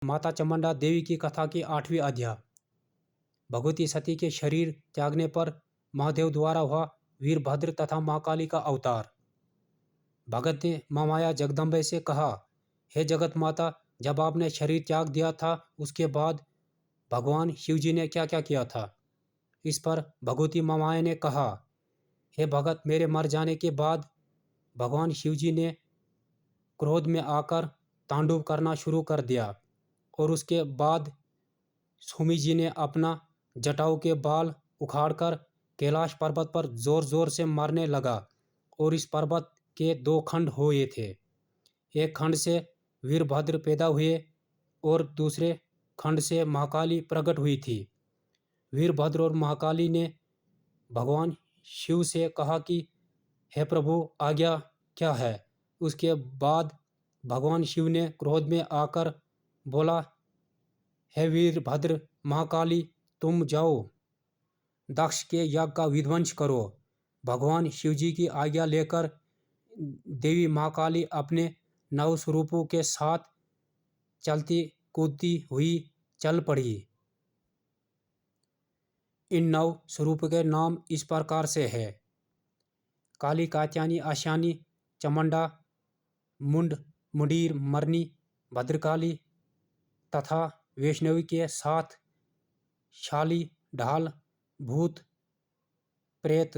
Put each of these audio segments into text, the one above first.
माता चामुंडा देवी की कथा की 8वीं अध्याय। भगवती सती के शरीर त्यागने पर महादेव द्वारा हुआ वीरभद्र तथा मां काली का अवतार। भगत ने मां माया जगदम्बे से कहा, हे जगत माता, जब आपने शरीर त्याग दिया था उसके बाद भगवान शिवजी ने क्या क्या किया था? इस पर भगवती मां माया ने कहा, हे भगत, मेरे मर जाने के बाद भगवान शिवजी ने क्रोध में आकर तांडव करना शुरू कर दिया और उसके बाद स्वामी जी ने अपना जटाओं के बाल उखाड़कर कैलाश पर्वत पर जोर जोर से मारने लगा और इस पर्वत के 2 खंड हुए थे। एक खंड से वीरभद्र पैदा हुए और दूसरे खंड से महाकाली प्रकट हुई थी। वीरभद्र और महाकाली ने भगवान शिव से कहा कि हे प्रभु, आज्ञा क्या है? उसके बाद भगवान शिव ने क्रोध में आकर बोला, हे वीरभद्र, महाकाली, तुम जाओ दक्ष के यज्ञ का विध्वंस करो। भगवान शिवजी की आज्ञा लेकर देवी महाकाली अपने 9 स्वरूपों के साथ चलती कूदती हुई चल पड़ी। इन 9 स्वरूप के नाम इस प्रकार से है: काली, कात्यायनी, आशानी, चामुंडा, मुंड, मुंडीर, मरनी, भद्रकाली तथा वैष्णवी के साथ शाली, ढाल, भूत, प्रेत,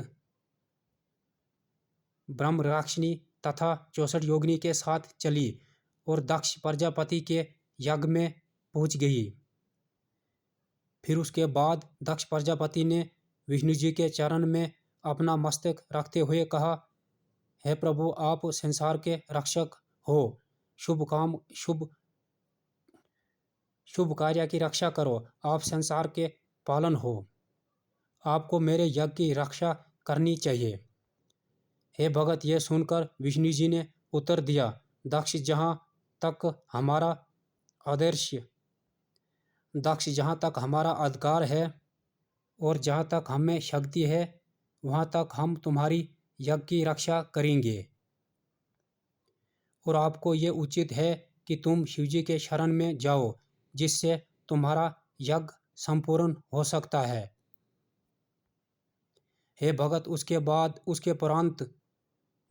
ब्रह्म राक्षिणी तथा 64 योगिनी के साथ चली और दक्ष प्रजापति के यज्ञ में पहुंच गई। फिर उसके बाद दक्ष प्रजापति ने विष्णु जी के चरण में अपना मस्तक रखते हुए कहा, हे प्रभु, आप संसार के रक्षक हो, शुभ कार्य की रक्षा करो, आप संसार के पालन हो, आपको मेरे यज्ञ की रक्षा करनी चाहिए। हे भगत, यह सुनकर विष्णु जी ने उत्तर दिया, दक्ष, जहाँ तक हमारा अधिकार है और जहाँ तक हमें शक्ति है, वहाँ तक हम तुम्हारी यज्ञ की रक्षा करेंगे और आपको ये उचित है कि तुम शिवजी के शरण में जाओ, जिससे तुम्हारा यज्ञ संपूर्ण हो सकता है। हे भगत, उसके उपरांत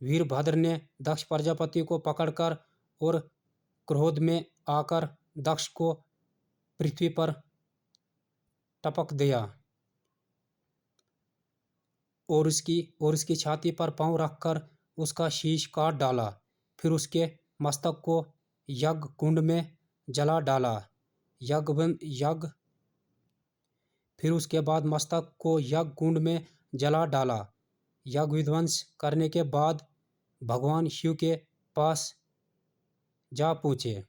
वीरभद्र ने दक्ष प्रजापति को पकड़कर और क्रोध में आकर दक्ष को पृथ्वी पर टपक दिया और उसकी छाती पर पांव रखकर उसका शीश काट डाला। फिर उसके मस्तक को यज्ञ कुंड में जला डाला। फिर उसके बाद मस्तक को यज्ञ कुंड में जला डाला। यज्ञ विध्वंस करने के बाद भगवान शिव के पास जा पूछे,